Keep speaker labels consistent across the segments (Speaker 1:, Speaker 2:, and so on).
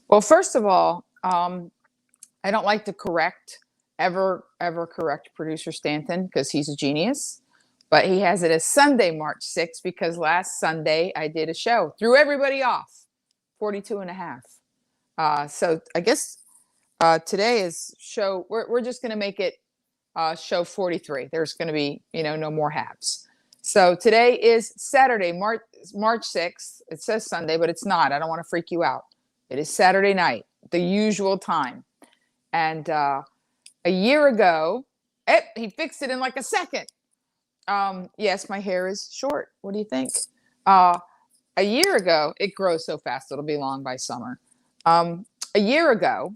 Speaker 1: Well, first of all, I don't like to ever correct producer Stanton because he's a genius. But he has it as Sunday, March 6th, because last Sunday I did a show, threw everybody off, 42 and a half. So I guess today is we're just going to make it show 43. There's going to be, no more halves. So today is Saturday, March 6th. It says Sunday, but it's not. I don't want to freak you out. It is Saturday night, the usual time. And a year ago, he fixed it in like a second. Yes, my hair is short. What do you think? Uh, a year ago, it grows so fast, it'll be long by summer. A year ago,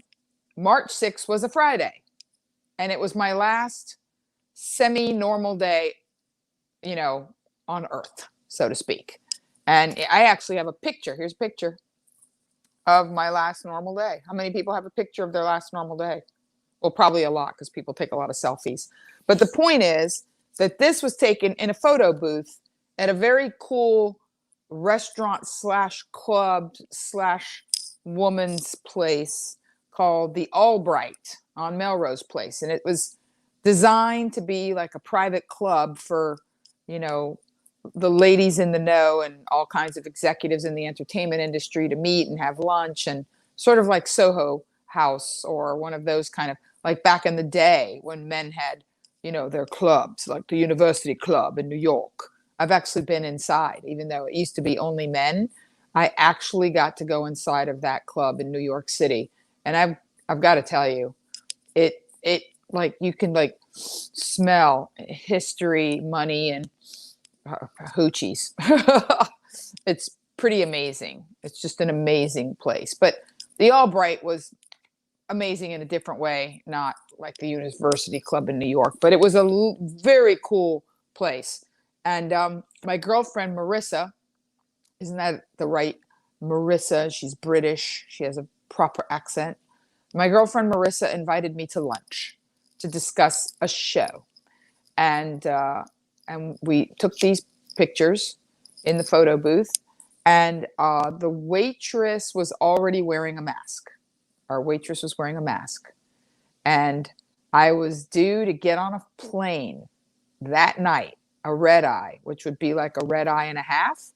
Speaker 1: March 6th was a Friday, and it was my last semi-normal day, on Earth, so to speak. And I actually have a picture. Here's a picture of my last normal day. How many people have a picture of their last normal day? Well, probably a lot because people take a lot of selfies. But the point is that this was taken in a photo booth at a very cool restaurant slash club slash woman's place called the Albright on Melrose Place. And it was designed to be like a private club for, the ladies in the know and all kinds of executives in the entertainment industry to meet and have lunch, and sort of like Soho House or one of those kind of, like back in the day when men had, their clubs, like the University Club in New York. I've actually been inside, even though it used to be only men. I actually got to go inside of that club in New York City. And I've got to tell you, it like you can like smell history, money, and hoochies. It's pretty amazing. It's just an amazing place. But the Albright was amazing in a different way, not like the University Club in New York, but it was a very cool place. And my girlfriend Marissa, isn't that the right Marissa? She's British. She has a proper accent. My girlfriend Marissa invited me to lunch to discuss a show, and we took these pictures in the photo booth, and the waitress was already wearing a mask. Our waitress was wearing a mask, and I was due to get on a plane that night, a red eye, which would be like a red eye and a half,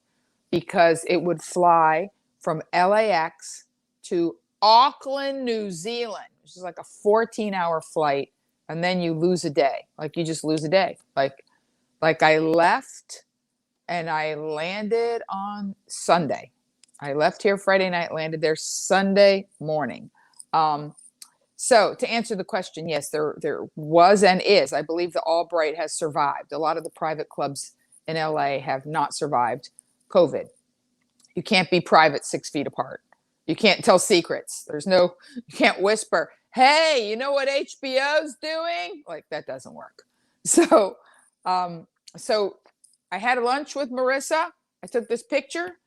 Speaker 1: because it would fly from LAX to Auckland, New Zealand, which is like a 14-hour flight, and then you lose a day. Like you just lose a day. Like I left and I landed on Sunday. I left here Friday night, landed there Sunday morning. So to answer the question, yes, there was and is. I believe the Albright has survived. A lot of the private clubs in LA have not survived COVID. You can't be private 6 feet apart. You can't tell secrets. You can't whisper, hey, you know what HBO's doing? Like that doesn't work. So I had a lunch with Marissa. I took this picture,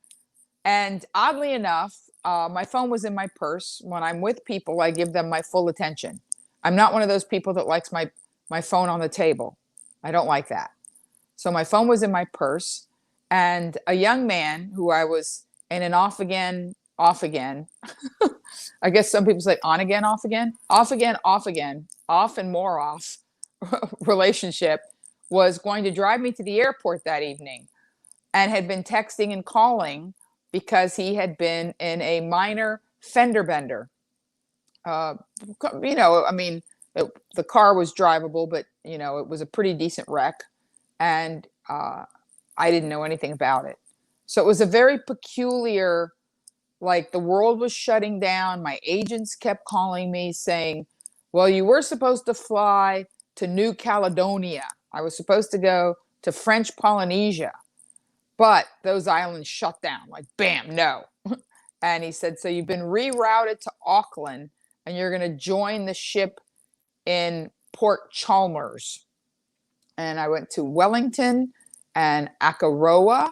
Speaker 1: and oddly enough, my phone was in my purse. When I'm with people, I give them my full attention. I'm not one of those people that likes my phone on the table. I don't like that. So my phone was in my purse, and a young man who I was in an off again, I guess some people say on again, off again, off again, off again, off and more off relationship, was going to drive me to the airport that evening, and had been texting and calling because he had been in a minor fender bender. I mean, the car was drivable, but, it was a pretty decent wreck. And I didn't know anything about it. So it was a very peculiar, like the world was shutting down. My agents kept calling me saying, well, you were supposed to fly to New Caledonia. I was supposed to go to French Polynesia, but those islands shut down, like bam, no. And he said, so you've been rerouted to Auckland, and you're going to join the ship in Port Chalmers. And I went to Wellington and Akaroa,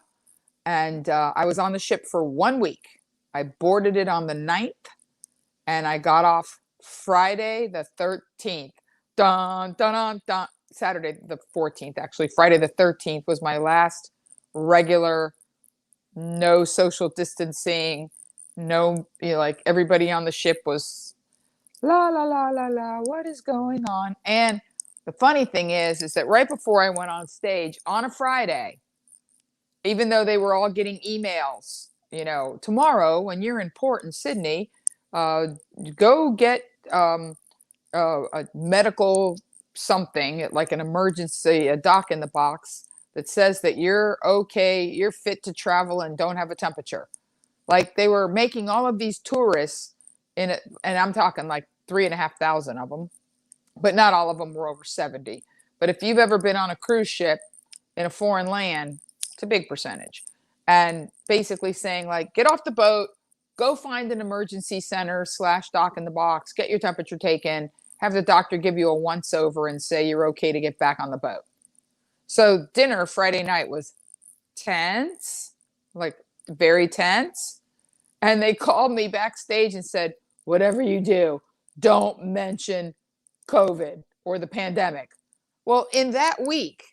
Speaker 1: and I was on the ship for 1 week. I boarded it on the 9th, and I got off Friday the 13th. Dun, dun, dun, dun. Saturday the 14th, actually. Friday the 13th was my last regular, no social distancing, no, like everybody on the ship was la la la la la, what is going on? And the funny thing is that right before I went on stage on a Friday, even though they were all getting emails, tomorrow when you're in port in Sydney, uh, go get a medical something like an emergency, a doc in the box that says that you're okay, you're fit to travel and don't have a temperature. Like they were making all of these tourists in it, and I'm talking like 3,500 of them, but not all of them were over 70. But if you've ever been on a cruise ship in a foreign land, it's a big percentage. And basically saying like, get off the boat, go find an emergency center / doc in the box, get your temperature taken, have the doctor give you a once over and say you're okay to get back on the boat. So dinner Friday night was tense, like very tense. And they called me backstage and said, whatever you do, don't mention COVID or the pandemic. Well, in that week,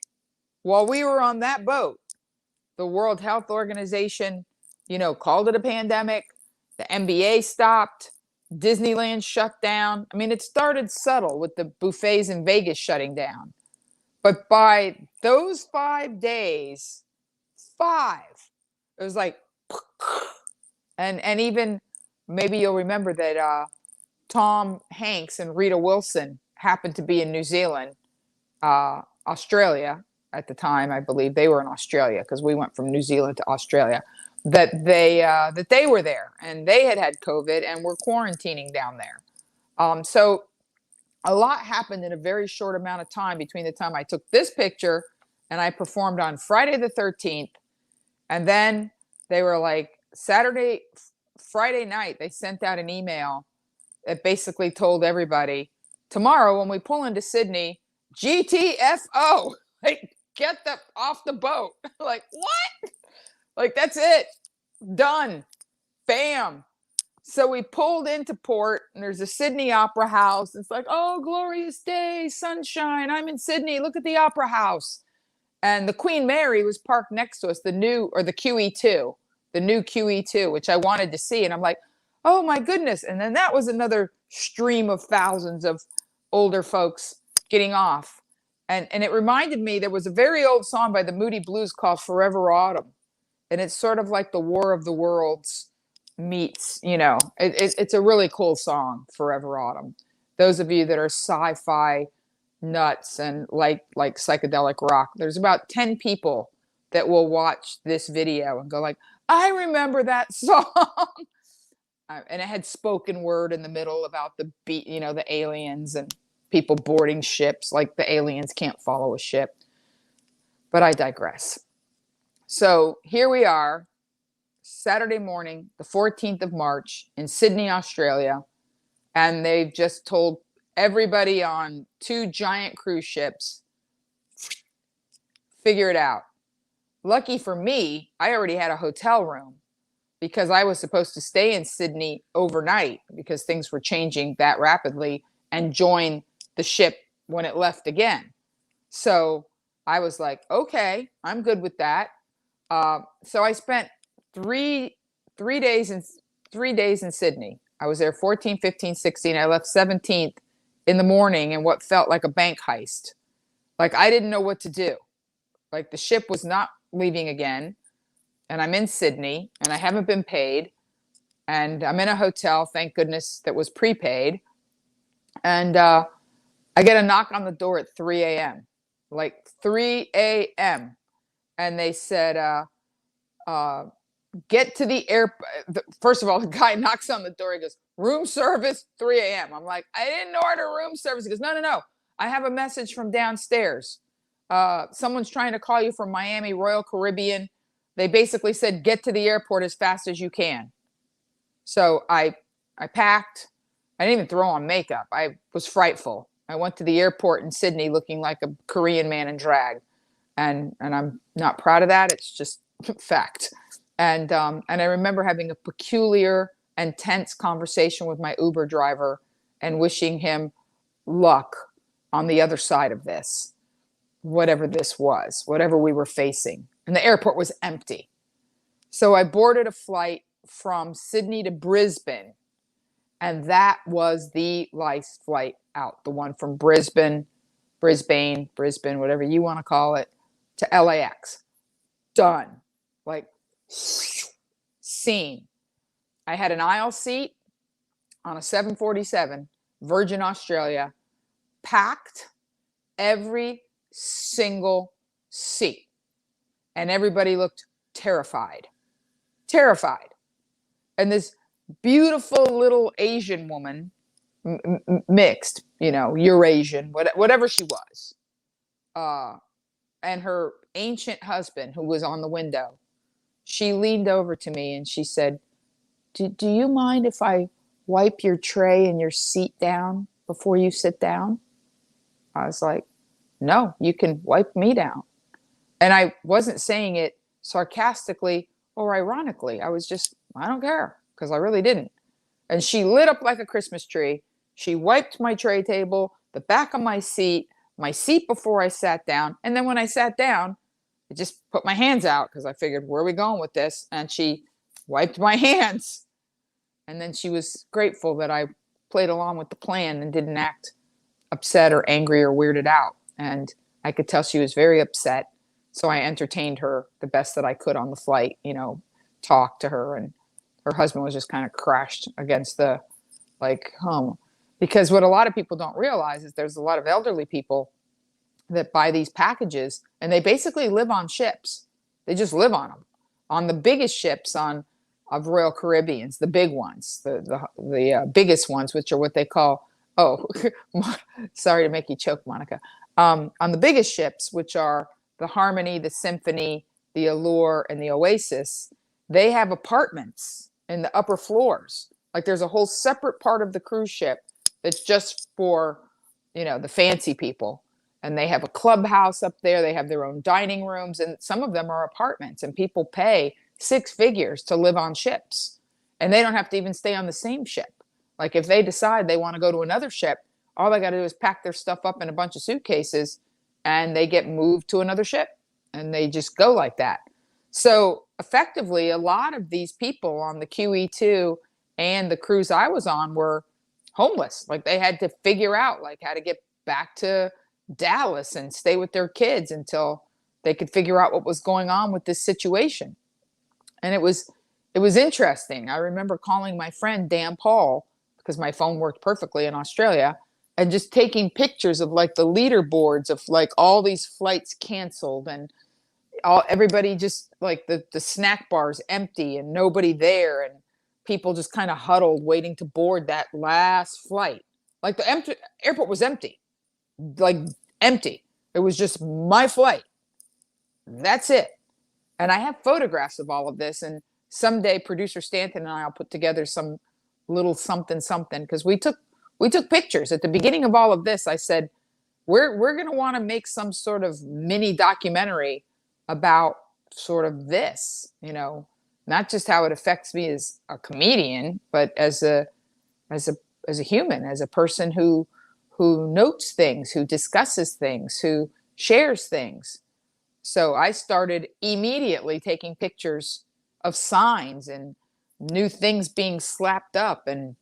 Speaker 1: while we were on that boat, the World Health Organization, called it a pandemic. The NBA stopped. Disneyland shut down. I mean, it started subtle with the buffets in Vegas shutting down. But by those 5 days, it was like, and even maybe you'll remember that Tom Hanks and Rita Wilson happened to be in New Zealand, Australia at the time. I believe they were in Australia because we went from New Zealand to Australia. That they were there and they had COVID and were quarantining down there. So a lot happened in a very short amount of time between the time I took this picture and I performed on Friday the 13th. And then they were like Friday night, they sent out an email that basically told everybody, tomorrow when we pull into Sydney, GTFO, like get off the boat. Like, what? Like, that's it. Done. Bam. So we pulled into port and there's a Sydney Opera House. It's like, oh, glorious day, sunshine. I'm in Sydney. Look at the Opera House. And the Queen Mary was parked next to us, the new QE2, which I wanted to see. And I'm like, oh my goodness. And then that was another stream of thousands of older folks getting off. And it reminded me, there was a very old song by the Moody Blues called Forever Autumn. And it's sort of like the War of the Worlds meets, it's a really cool song, Forever Autumn. Those of you that are sci-fi nuts and like psychedelic rock, there's about 10 people that will watch this video and go like, I remember that song. And it had spoken word in the middle about the aliens and people boarding ships, like the aliens can't follow a ship. But I digress. So here we are, Saturday morning, the 14th of March in Sydney, Australia. And they've just told everybody on 2 giant cruise ships, figure it out. Lucky for me, I already had a hotel room because I was supposed to stay in Sydney overnight because things were changing that rapidly and join the ship when it left again. So I was like, okay, I'm good with that. So I spent three days in Sydney. I was there 14, 15, 16. I left 17th in the morning in what felt like a bank heist. Like I didn't know what to do. Like the ship was not leaving again. And I'm in Sydney and I haven't been paid. And I'm in a hotel, thank goodness, that was prepaid. And I get a knock on the door at 3 a.m. Like 3 a.m. And they said, get to the airport. First of all, the guy knocks on the door. He goes, room service, 3 a.m. I'm like, I didn't order room service. He goes, no. I have a message from downstairs. Someone's trying to call you from Miami, Royal Caribbean. They basically said, get to the airport as fast as you can. So I packed. I didn't even throw on makeup. I was frightful. I went to the airport in Sydney looking like a Korean man in drag. And I'm not proud of that. It's just fact. And I remember having a peculiar and tense conversation with my Uber driver and wishing him luck on the other side of this, whatever this was, whatever we were facing. And the airport was empty. So I boarded a flight from Sydney to Brisbane, and that was the last flight out. The one from Brisbane, whatever you want to call it, to LAX. Done. Like, scene. I had an aisle seat on a 747, Virgin Australia, packed, every single seat. And everybody looked terrified. Terrified. And this beautiful little Asian woman, mixed, Eurasian, whatever she was, and her ancient husband, who was on the window, she leaned over to me and she said, do you mind if I wipe your tray and your seat down before you sit down? I was like, no, you can wipe me down. And I wasn't saying it sarcastically or ironically. I was just, I don't care, because I really didn't. And she lit up like a Christmas tree. She wiped my tray table, the back of my seat before I sat down. And then when I sat down, I just put my hands out because I figured, where are we going with this? And she wiped my hands. And then she was grateful that I played along with the plan and didn't act upset or angry or weirded out. And I could tell she was very upset. So I entertained her the best that I could on the flight, talked to her, and her husband was just kind of crashed against the, because what a lot of people don't realize is there's a lot of elderly people that buy these packages and they basically live on ships. They just live on them, on the biggest ships of Royal Caribbeans, the big ones, the biggest ones, which are what they call, sorry to make you choke, Monica, on the biggest ships, which are the Harmony, the Symphony, the Allure, and the Oasis, they have apartments in the upper floors. Like, there's a whole separate part of the cruise ship that's just for, the fancy people. And they have a clubhouse up there. They have their own dining rooms, and some of them are apartments, and people pay 6 figures to live on ships. And they don't have to even stay on the same ship. Like, if they decide they want to go to another ship, all they got to do is pack their stuff up in a bunch of suitcases and they get moved to another ship, and they just go like that. So effectively, a lot of these people on the QE2 and the cruise I was on were homeless. Like, they had to figure out how to get back to Dallas and stay with their kids until they could figure out what was going on with this situation. And it was interesting. I remember calling my friend Dan Paul, because my phone worked perfectly in Australia, and just taking pictures of the leaderboards of all these flights canceled, and everybody just the snack bars empty and nobody there, and people just kind of huddled waiting to board that last flight. The airport was empty, empty. It was just my flight. That's it. And I have photographs of all of this, and someday producer Stanton and I'll put together some little something, because we took pictures at the beginning of all of this. I said, we're going to want to make some sort of mini documentary about sort of this, not just how it affects me as a comedian, but as a human, as a person who notes things, who discusses things, who shares things. So I started immediately taking pictures of signs and new things being slapped up, and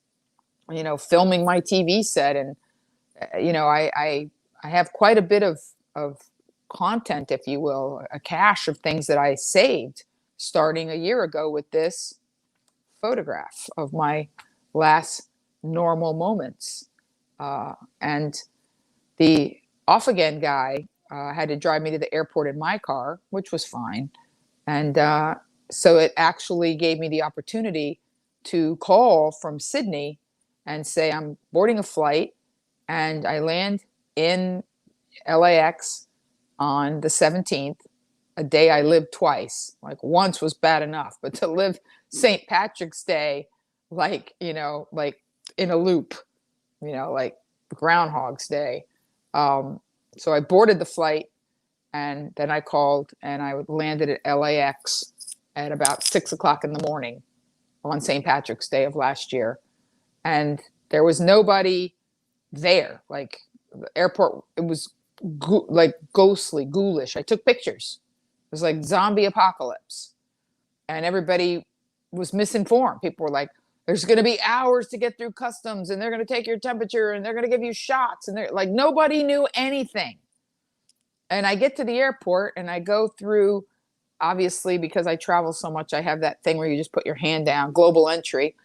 Speaker 1: filming my TV set. And I have quite a bit of content, if you will, a cache of things that I saved starting a year ago with this photograph of my last normal moments. And the off again guy had to drive me to the airport in my car, which was fine. And so it actually gave me the opportunity to call from Sydney and say, I'm boarding a flight, and I land in LAX on the 17th, a day I lived twice. Once was bad enough, but to live St. Patrick's Day, in a loop, like Groundhog's Day. So I boarded the flight, and then I called, and I landed at LAX at about 6 o'clock in the morning on St. Patrick's Day of last year. And there was nobody there. The airport, it was ghostly, ghoulish. I took pictures. It was like zombie apocalypse. And everybody was misinformed. People were like, there's going to be hours to get through customs, and they're going to take your temperature, and they're going to give you shots, and they're like, nobody knew anything. And I get to the airport and I go through, obviously, because I travel so much, I have that thing where you just put your hand down, global entry.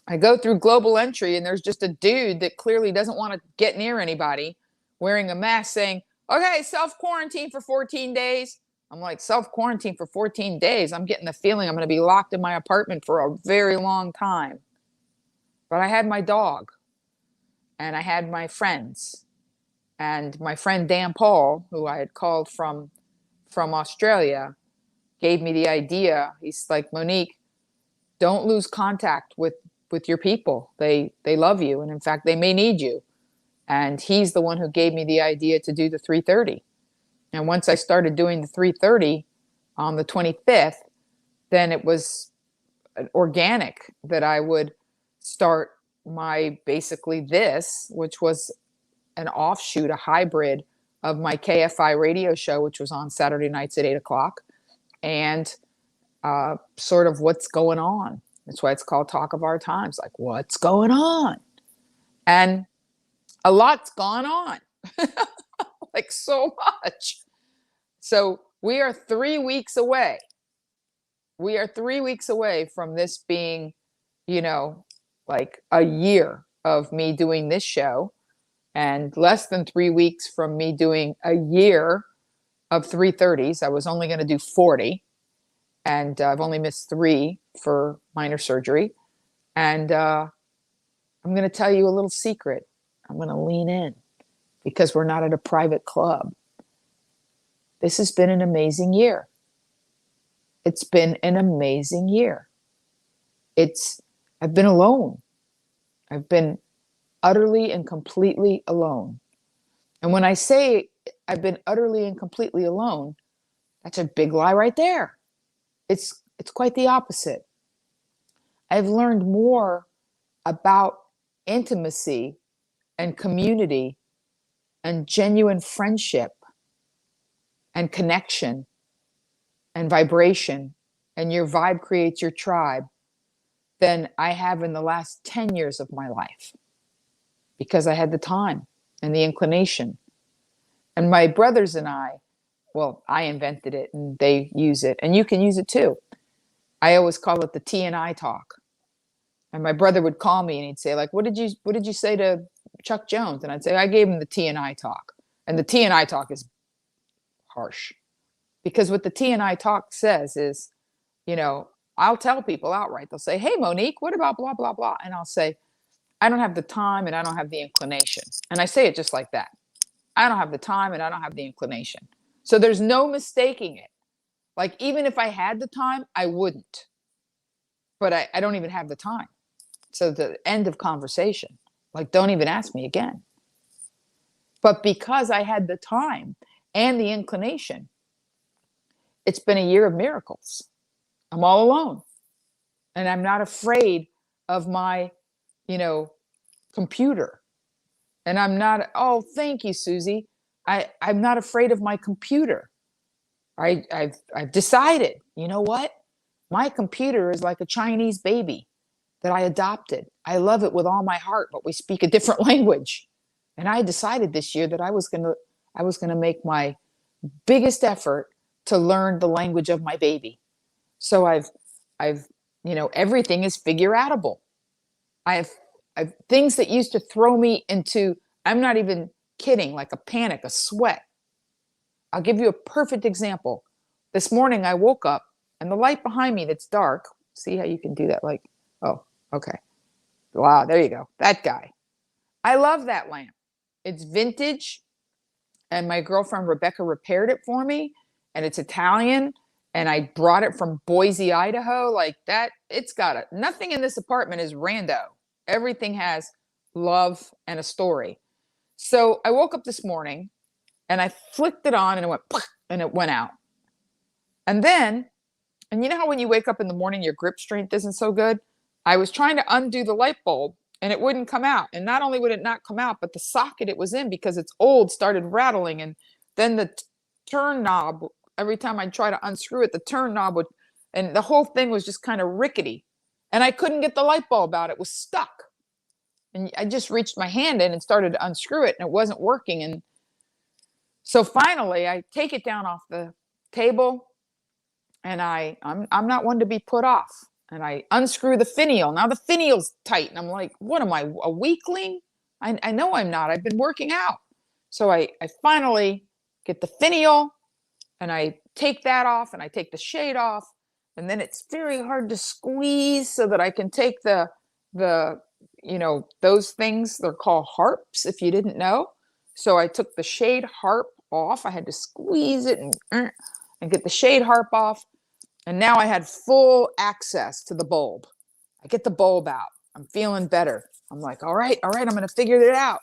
Speaker 1: I go through global entry, and there's just a dude that clearly doesn't want to get near anybody wearing a mask saying, okay, self-quarantine for 14 days. I'm like, self-quarantine for 14 days? I'm getting the feeling I'm going to be locked in my apartment for a very long time. But I had my dog, and I had my friends, and my friend Dan Paul, who I had called from Australia, gave me the idea. He's like, Monique, don't lose contact with your people. They love you, and in fact, they may need you. And he's the one who gave me the idea to do the 3:30. And once I started doing the 3:30 on the 25th, then it was organic that I would start my basically this, which was an offshoot, a hybrid of my KFI radio show, which was on Saturday nights at 8 o'clock, and sort of what's going on. That's why it's called Talk of Our Times, like what's going on. And a lot's gone on, like so much. So we are 3 weeks away. We are 3 weeks away from this being, like a year of me doing this show, and less than 3 weeks from me doing a year of 3:30s. I was only going to do 40, and I've only missed 3 for minor surgery. And I'm going to tell you a little secret. I'm going to lean in because we're not at a private club. This has been an amazing year. It's been an amazing year. I've been alone. I've been utterly and completely alone. And when I say I've been utterly and completely alone, that's a big lie right there. It's quite the opposite. I've learned more about intimacy and community and genuine friendship and connection and vibration, and your vibe creates your tribe, than I have in the last 10 years of my life, because I had the time and the inclination. And my brothers and I invented it, and they use it, and you can use it too. I always call it the T&I talk. And my brother would call me and he'd say, like, what did you say to Chuck Jones? And I'd say, I gave him the T&I talk. And the T&I talk is harsh, because what the T&I talk says is, I'll tell people outright. They'll say, hey, Monique, what about blah, blah, blah? And I'll say, I don't have the time and I don't have the inclination. And I say it just like that. I don't have the time and I don't have the inclination. So there's no mistaking it. Like, even if I had the time, I wouldn't. But I don't even have the time. So the end of conversation. Like, don't even ask me again. But because I had the time and the inclination, it's been a year of miracles. I'm all alone. And I'm not afraid of my, computer. And I'm not, oh, thank you, Susie. I'm not afraid of my computer. I've decided, you know what? My computer is like a Chinese baby that I adopted. I love it with all my heart, but we speak a different language. And I decided this year that I was gonna make my biggest effort to learn the language of my baby. So I've everything is figureoutable. I've things that used to throw me into, I'm not even kidding, like a panic, a sweat. I'll give you a perfect example. This morning I woke up and the light behind me that's dark, see how you can do that? Like, oh, okay. Wow, there you go. That guy. I love that lamp. It's vintage, and my girlfriend Rebecca repaired it for me, and it's Italian, and I brought it from Boise, Idaho. Like that, it's got it. Nothing in this apartment is rando. Everything has love and a story. So I woke up this morning and I flicked it on and it went, and it went out. And then, and you know how when you wake up in the morning, your grip strength isn't so good? I was trying to undo the light bulb and it wouldn't come out. And not only would it not come out, but the socket it was in, because it's old, started rattling. And then the turn knob, every time I try to unscrew it, the turn knob would, and the whole thing was just kind of rickety. And I couldn't get the light bulb out. It was stuck. And I just reached my hand in and started to unscrew it, and it wasn't working. And so finally, I take it down off the table, and I'm not one to be put off. And I unscrew the finial. Now the finial's tight, and I'm like, what am I, a weakling? I know I'm not. I've been working out. So I finally get the finial, and I take that off, and I take the shade off, and then it's very hard to squeeze so that I can take the those things, they're called harps, if you didn't know. So I took the shade harp off. I had to squeeze it and get the shade harp off. And now I had full access to the bulb. I get the bulb out. I'm feeling better. I'm like, all right, I'm going to figure it out.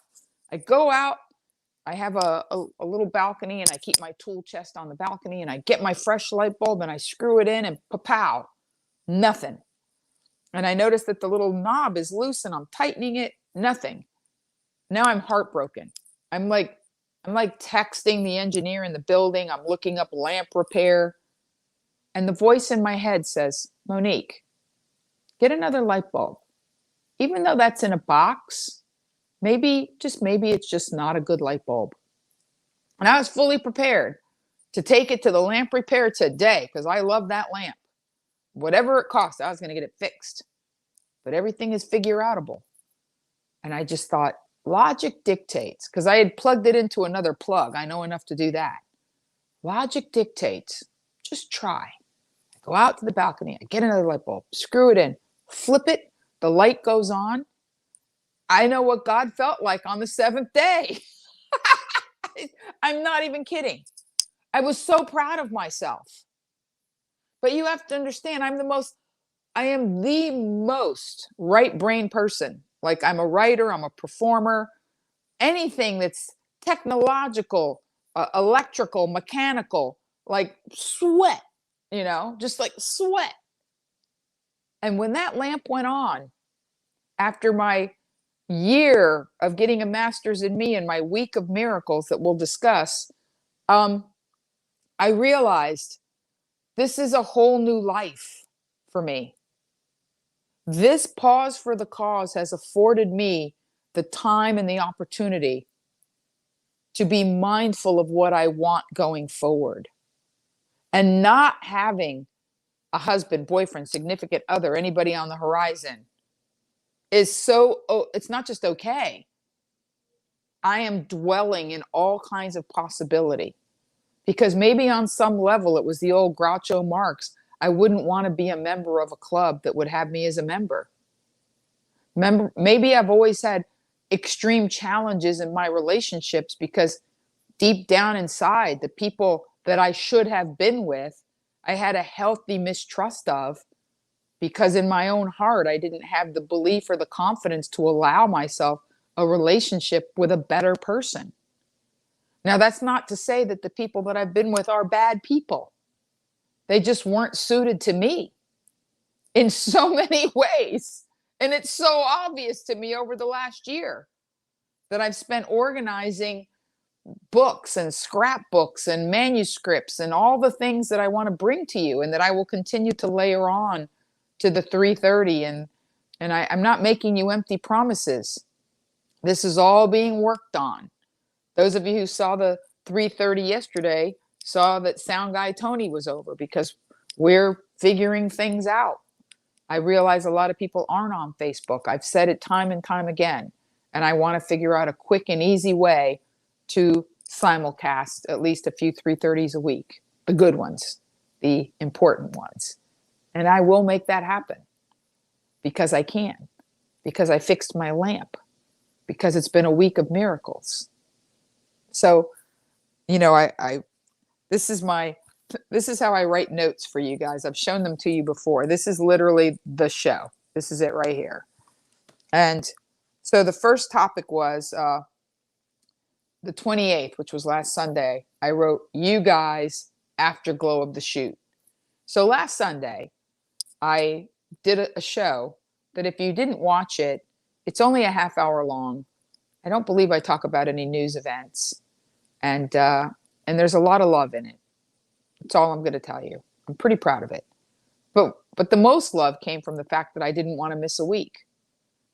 Speaker 1: I go out. I have a little balcony, and I keep my tool chest on the balcony, and I get my fresh light bulb, and I screw it in, and pow, nothing. And I notice that the little knob is loose, and I'm tightening it, nothing. Now I'm heartbroken. I'm like texting the engineer in the building. I'm looking up lamp repair. And the voice in my head says, Monique, get another light bulb. Even though that's in a box, maybe it's just not a good light bulb. And I was fully prepared to take it to the lamp repair today, because I love that lamp. Whatever it costs, I was going to get it fixed. But everything is figureoutable. And I just thought, logic dictates, because I had plugged it into another plug. I know enough to do that. Logic dictates. Just try. I go out to the balcony. I get another light bulb, screw it in, flip it. The light goes on. I know what God felt like on the seventh day. I'm not even kidding. I was so proud of myself. But you have to understand, I am the most right brain person. Like, I'm a writer, I'm a performer, anything that's technological, electrical, mechanical, like sweat, just like sweat. And when that lamp went on, after my year of getting a master's in me and my week of miracles that we'll discuss, I realized this is a whole new life for me. This pause for the cause has afforded me the time and the opportunity to be mindful of what I want going forward. And not having a husband, boyfriend, significant other, anybody on the horizon is it's not just okay. I am dwelling in all kinds of possibility, because maybe on some level it was the old Groucho Marx. I wouldn't want to be a member of a club that would have me as a member. Maybe I've always had extreme challenges in my relationships, because deep down inside, the people that I should have been with, I had a healthy mistrust of, because in my own heart, I didn't have the belief or the confidence to allow myself a relationship with a better person. Now, that's not to say that the people that I've been with are bad people. They just weren't suited to me in so many ways. And it's so obvious to me over the last year that I've spent organizing books and scrapbooks and manuscripts and all the things that I want to bring to you, and that I will continue to layer on to the 330. And I'm not making you empty promises. This is all being worked on. Those of you who saw the 330 yesterday saw that Sound Guy Tony was over, because we're figuring things out. I realize a lot of people aren't on Facebook. I've said it time and time again, and I want to figure out a quick and easy way to simulcast at least a few 330s a week, the good ones, the important ones. And I will make that happen, because I can, because I fixed my lamp, because it's been a week of miracles. So, this is how I write notes for you guys. I've shown them to you before. This is literally the show. This is it right here. And so the first topic was the 28th, which was last Sunday. I wrote, you guys, afterglow of the shoot. So last Sunday, I did a show that, if you didn't watch it, it's only a half hour long. I don't believe I talk about any news events. And there's a lot of love in it. That's all I'm going to tell you. I'm pretty proud of it. But the most love came from the fact that I didn't want to miss a week.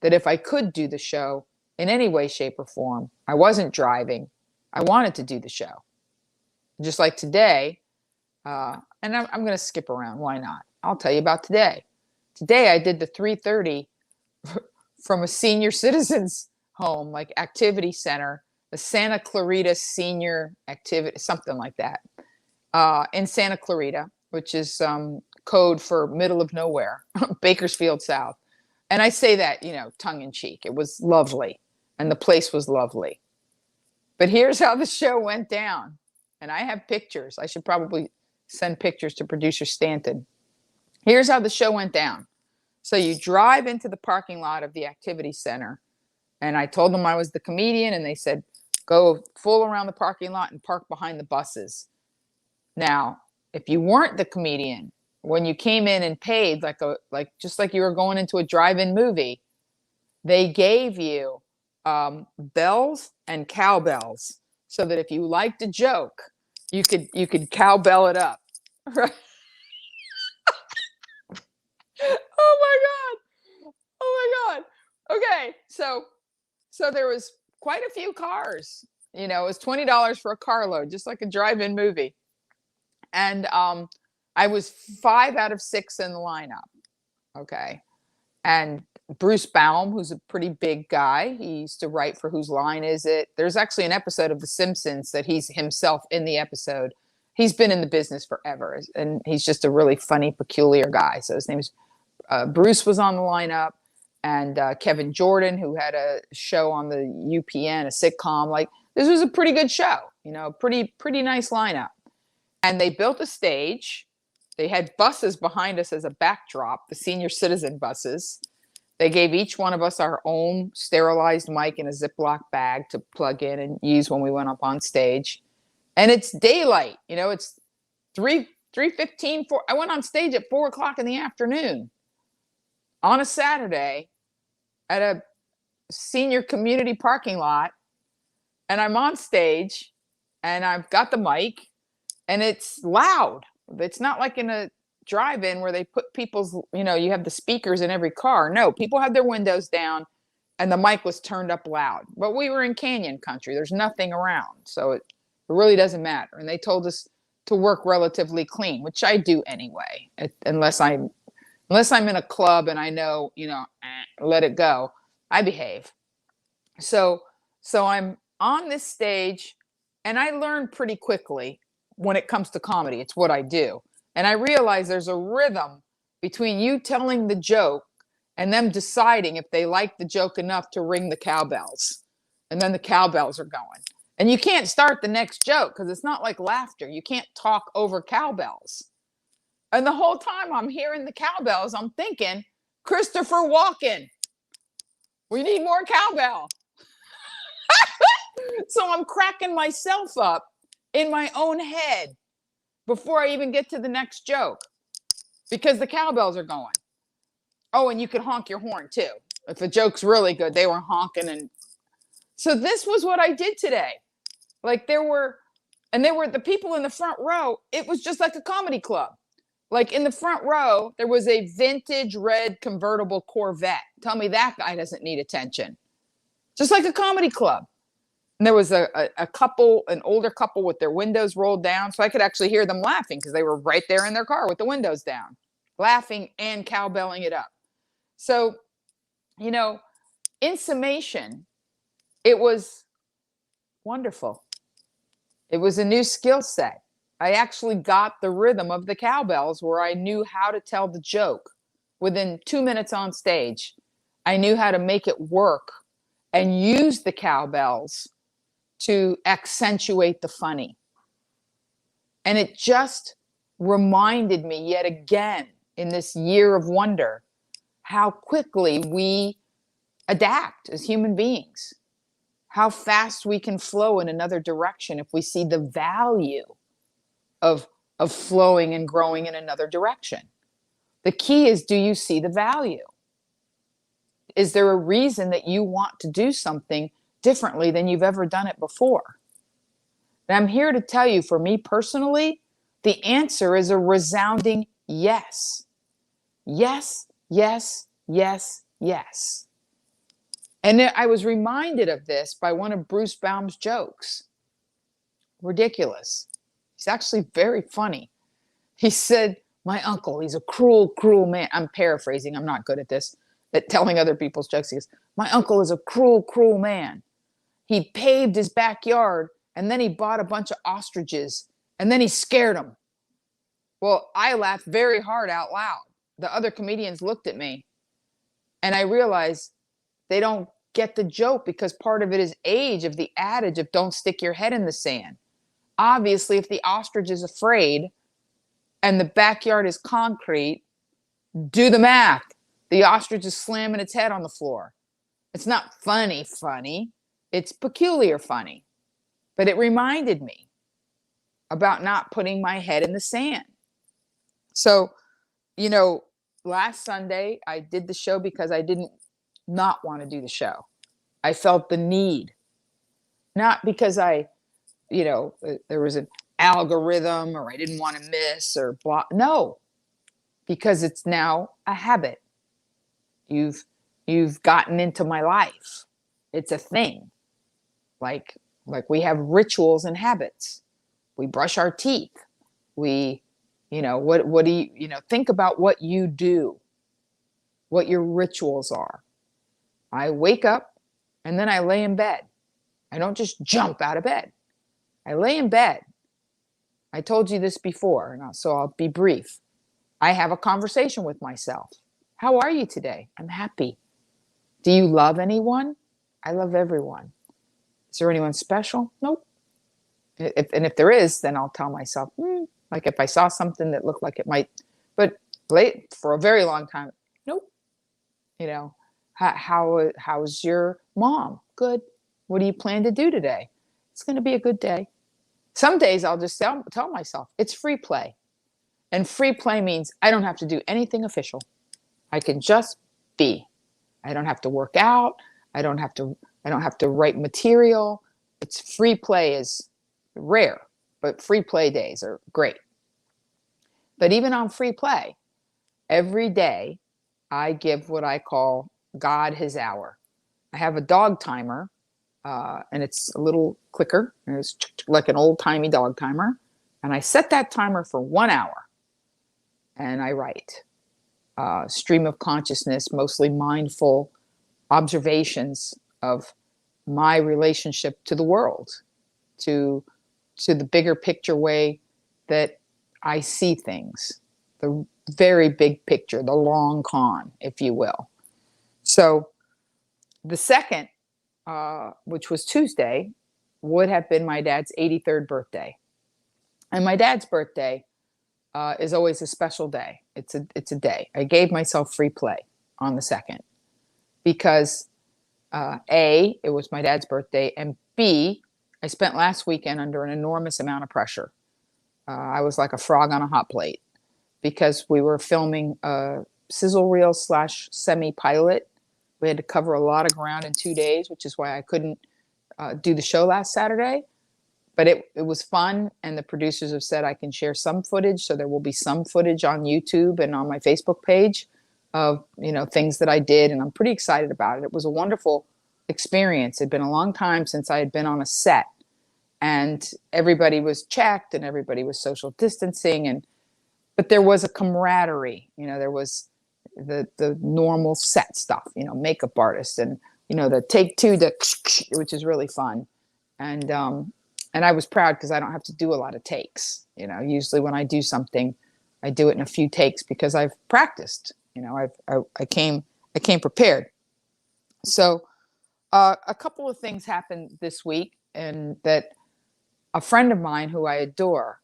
Speaker 1: That if I could do the show in any way, shape, or form, I wasn't driving. I wanted to do the show. Just like today, and I'm going to skip around. Why not? I'll tell you about today. Today I did the 3:30 from a senior citizens home, like activity center, the Santa Clarita Senior Activity, something like that, in Santa Clarita, which is code for middle of nowhere, Bakersfield South. And I say that, tongue in cheek. It was lovely, and the place was lovely. But here's how the show went down. And I have pictures. I should probably send pictures to producer Stanton. Here's how the show went down. So you drive into the parking lot of the activity center, and I told them I was the comedian, and they said, go full around the parking lot and park behind the buses. Now, if you weren't the comedian, when you came in and paid, just like you were going into a drive-in movie, they gave you bells and cowbells, so that if you liked a joke, you could cowbell it up. Right? Oh my God. Okay. So there was quite a few cars, it was $20 for a carload, just like a drive-in movie. And I was 5 out of 6 in the lineup. Okay. And Bruce Baum, who's a pretty big guy, he used to write for Whose Line Is It? There's actually an episode of The Simpsons that he's himself in the episode. He's been in the business forever, and he's just a really funny, peculiar guy. So his name is Bruce was on the lineup, and Kevin Jordan, who had a show on the UPN, a sitcom. Like, this was a pretty good show, pretty nice lineup. And they built a stage. They had buses behind us as a backdrop, the senior citizen buses. They gave each one of us our own sterilized mic in a Ziploc bag to plug in and use when we went up on stage. And it's daylight, it's 3:15. I went on stage at 4:00 in the afternoon on a Saturday at a senior community parking lot. And I'm on stage, and I've got the mic, and it's loud. It's not like in a drive-in where they put people's, you have the speakers in every car. No, people had their windows down, and the mic was turned up loud. But we were in canyon country. There's nothing around, so it really doesn't matter. And they told us to work relatively clean, which I do anyway, unless I'm in a club and I know, let it go. I behave. So I'm on this stage, and I learned pretty quickly when it comes to comedy. It's what I do. And I realize there's a rhythm between you telling the joke and them deciding if they like the joke enough to ring the cowbells. And then the cowbells are going. And you can't start the next joke because it's not like laughter. You can't talk over cowbells. And the whole time I'm hearing the cowbells, I'm thinking, Christopher Walken, we need more cowbell. So I'm cracking myself up in my own head before I even get to the next joke, because the cowbells are going. Oh, and you could honk your horn too. If a joke's really good, they were honking. And so this was what I did today. Like, there were the people in the front row. It was just like a comedy club. Like, in the front row, there was a vintage red convertible Corvette. Tell me that guy doesn't need attention. Just like a comedy club. And there was a couple, an older couple with their windows rolled down. So I could actually hear them laughing because they were right there in their car with the windows down, laughing and cowbelling it up. So, in summation, it was wonderful. It was a new skill set. I actually got the rhythm of the cowbells, where I knew how to tell the joke within 2 minutes on stage. I knew how to make it work and use the cowbells to accentuate the funny. And it just reminded me yet again in this year of wonder how quickly we adapt as human beings, how fast we can flow in another direction if we see the value of flowing and growing in another direction. The key is, do you see the value? Is there a reason that you want to do something differently than you've ever done it before? And I'm here to tell you, for me personally, the answer is a resounding yes. Yes, yes, yes, yes. And I was reminded of this by one of Bruce Baum's jokes. Ridiculous. He's actually very funny. He said, my uncle, he's a cruel, cruel man. I'm paraphrasing. I'm not good at this, at telling other people's jokes. He goes, my uncle is a cruel, cruel man. He paved his backyard and then he bought a bunch of ostriches and then he scared them. Well, I laughed very hard out loud. The other comedians looked at me and I realized they don't get the joke because part of it is age, of the adage of don't stick your head in the sand. Obviously, if the ostrich is afraid and the backyard is concrete, do the math. The ostrich is slamming its head on the floor. It's not funny, funny. It's peculiar funny. But it reminded me about not putting my head in the sand. So, you know, last Sunday, I did the show because I didn't not want to do the show. I felt the need, not because there was an algorithm or I didn't want to miss or blah. No, because it's now a habit. You've gotten into my life. It's a thing. Like we have rituals and habits. We brush our teeth. We, what do you, think about what you do, what your rituals are. I wake up and then I lay in bed. I don't just jump out of bed. I lay in bed. I told you this before, so I'll be brief. I have a conversation with myself. How are you today? I'm happy. Do you love anyone? I love everyone. Is there anyone special? Nope. If there is, then I'll tell myself, like if I saw something that looked like it might, but late for a very long time, nope. How's your mom? Good. What do you plan to do today? It's going to be a good day. Some days I'll just tell myself it's free play. And free play means I don't have to do anything official. I can just be. I don't have to work out. I don't have to write material. It's free play is rare, but free play days are great. But even on free play, every day I give what I call God his hour. I have a dog timer, and it's a little clicker. And it's like an old-timey dog timer. And I set that timer for 1 hour. And I write stream of consciousness, mostly mindful observations of my relationship to the world, to the bigger picture way that I see things, the very big picture, the long con, if you will. So the second, which was Tuesday, would have been my dad's 83rd birthday. And my dad's birthday is always a special day. It's a day. I gave myself free play on the 2nd because A, it was my dad's birthday, and B, I spent last weekend under an enormous amount of pressure. I was like a frog on a hot plate because we were filming a sizzle reel / semi-pilot. We had to cover a lot of ground in 2 days, which is why I couldn't do the show last Saturday. But it was fun, and the producers have said I can share some footage, so there will be some footage on YouTube and on my Facebook page of things that I did, and I'm pretty excited about it. It was a wonderful experience. It had been a long time since I had been on a set, and everybody was checked, and everybody was social distancing, but there was a camaraderie. There was the normal set stuff, makeup artists, and the take two, which is really fun, and I was proud because I don't have to do a lot of takes. Usually when I do something, I do it in a few takes because I've practiced. I came prepared. So a couple of things happened this week, and that a friend of mine who I adore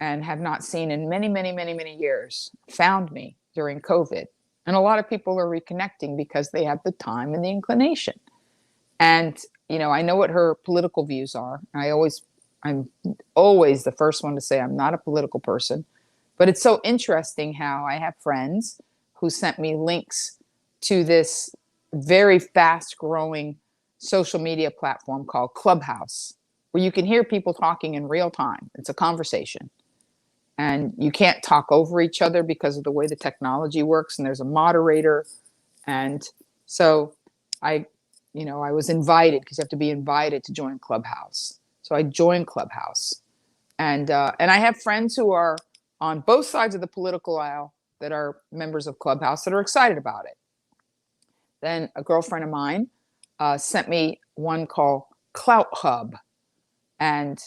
Speaker 1: and have not seen in many, many, many, many years found me during COVID. And a lot of people are reconnecting because they have the time and the inclination. And I know what her political views are. I'm always the first one to say I'm not a political person, but it's so interesting how I have friends who sent me links to this very fast growing social media platform called Clubhouse, where you can hear people talking in real time. It's a conversation. and you can't talk over each other because of the way the technology works, and there's a moderator. And so I, I was invited, because you have to be invited to join Clubhouse. So I joined Clubhouse, and I have friends who are on both sides of the political aisle that are members of Clubhouse that are excited about it. Then a girlfriend of mine sent me one called Clout Hub, and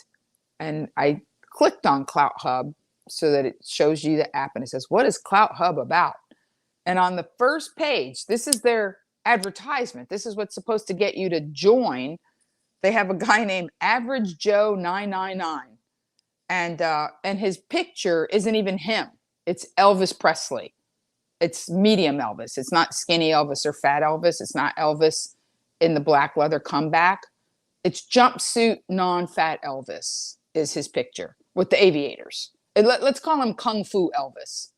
Speaker 1: I clicked on Clout Hub so that it shows you the app, and it says, "What is Clout Hub about?" And on the first page, this is their advertisement. This is what's supposed to get you to join. They have a guy named Average Joe 999, and his picture isn't even him. It's Elvis Presley. It's medium Elvis. It's not skinny Elvis or fat Elvis. It's not Elvis in the black leather comeback. It's jumpsuit non-fat Elvis is his picture with the aviators. Let's call him Kung Fu Elvis.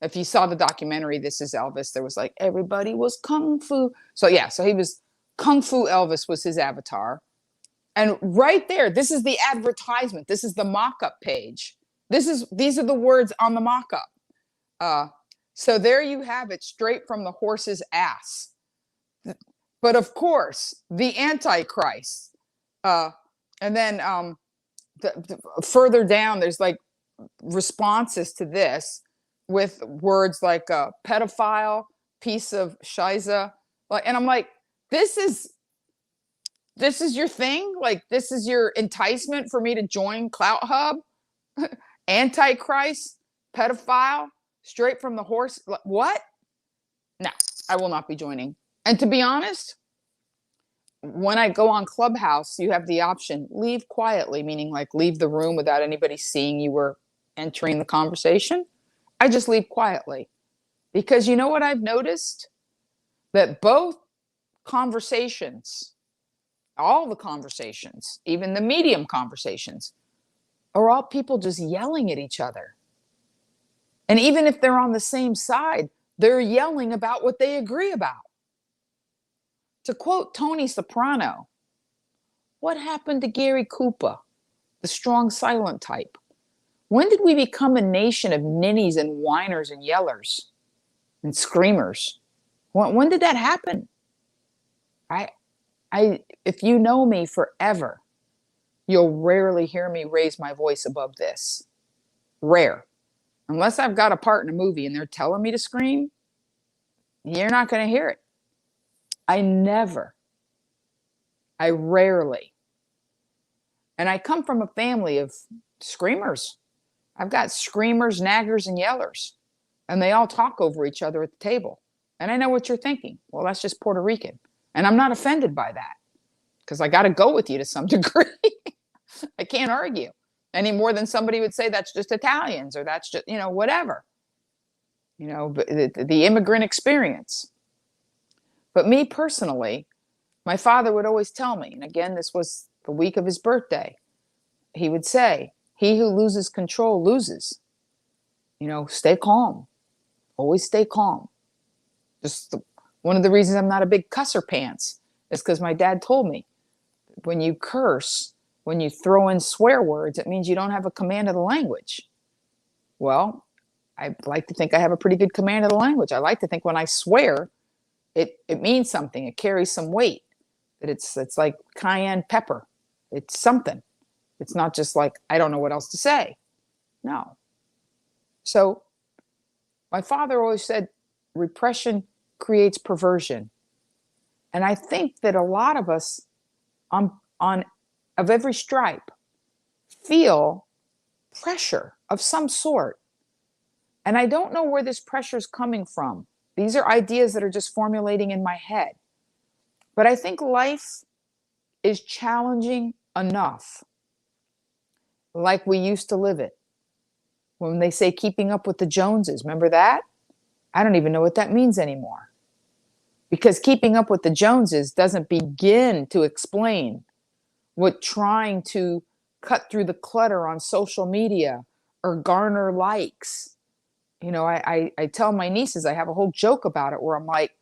Speaker 1: If you saw the documentary, This Is Elvis, there was like, everybody was Kung Fu. So yeah, so he was Kung Fu Elvis was his avatar. And right there, this is the advertisement. This is the mock-up page. These are the words on the mock-up. So there you have it, straight from the horse's ass. But of course, the Antichrist. And then further down, there's like responses to this with words like pedophile, piece of shiza. And I'm like, this is your thing? Like, this is your enticement for me to join Clout Hub? Antichrist, pedophile, straight from the horse. What? No, I will not be joining. And to be honest, when I go on Clubhouse, you have the option, leave quietly, meaning like leave the room without anybody seeing you were entering the conversation. I just leave quietly. Because you know what I've noticed? That both conversations, all the conversations, even the medium conversations, are all people just yelling at each other. And even if they're on the same side, they're yelling about what they agree about. To quote Tony Soprano, what happened to Gary Cooper, the strong silent type? When did we become a nation of ninnies and whiners and yellers and screamers? When did that happen? If you know me forever, you'll rarely hear me raise my voice above this. Rare. Unless I've got a part in a movie and they're telling me to scream, you're not going to hear it. I rarely. And I come from a family of screamers. I've got screamers, naggers, and yellers. And they all talk over each other at the table. And I know what you're thinking. Well, that's just Puerto Rican. And I'm not offended by that, because I got to go with you to some degree. I can't argue any more than somebody would say that's just Italians, or that's just, whatever. But the immigrant experience. But me personally, my father would always tell me, and again, this was the week of his birthday, he would say, he who loses control loses. Stay calm. Always stay calm. One of the reasons I'm not a big cusser pants is because my dad told me, when you curse, when you throw in swear words, it means you don't have a command of the language. Well, I like to think I have a pretty good command of the language. I like to think when I swear, it means something. It carries some weight. That it's like cayenne pepper. It's something. It's not just like, I don't know what else to say. No. So my father always said, repression creates perversion. And I think that a lot of us of every stripe feel pressure of some sort. And I don't know where this pressure is coming from. These are ideas that are just formulating in my head. But I think life is challenging enough, like we used to live it. When they say keeping up with the Joneses, remember that? I don't even know what that means anymore. Because keeping up with the Joneses doesn't begin to explain what trying to cut through the clutter on social media or garner likes. I tell my nieces, I have a whole joke about it where I'm like,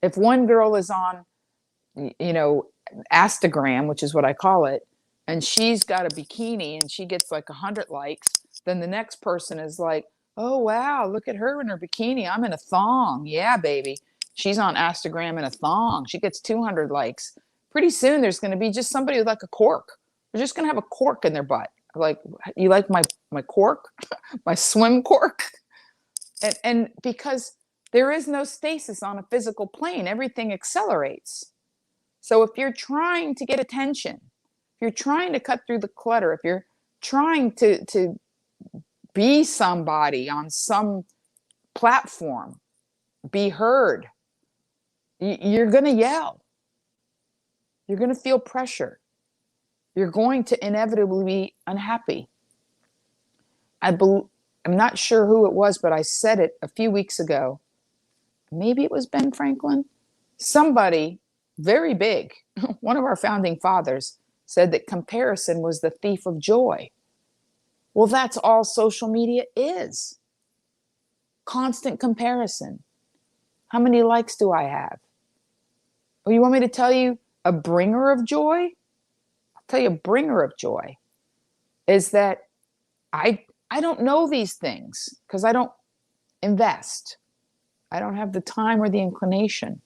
Speaker 1: if one girl is on, Instagram, which is what I call it, and she's got a bikini and she gets like 100 likes, then the next person is like, oh, wow, look at her in her bikini. I'm in a thong. Yeah, baby. She's on Instagram in a thong. She gets 200 likes. Pretty soon there's going to be just somebody with like a cork. They're just going to have a cork in their butt. Like, you like my cork, my swim cork? And because there is no stasis on a physical plane, everything accelerates. So if you're trying to get attention, if you're trying to cut through the clutter, if you're trying to be somebody on some platform, be heard, you're going to yell. You're going to feel pressure. You're going to inevitably be unhappy. I'm not sure who it was, but I said it a few weeks ago. Maybe it was Ben Franklin. Somebody very big, one of our founding fathers, said that comparison was the thief of joy. Well, that's all social media is. Constant comparison. How many likes do I have? Oh, you want me to tell you a bringer of joy? I'll tell you a bringer of joy is that I don't know these things because I don't invest. I don't have the time or the inclination.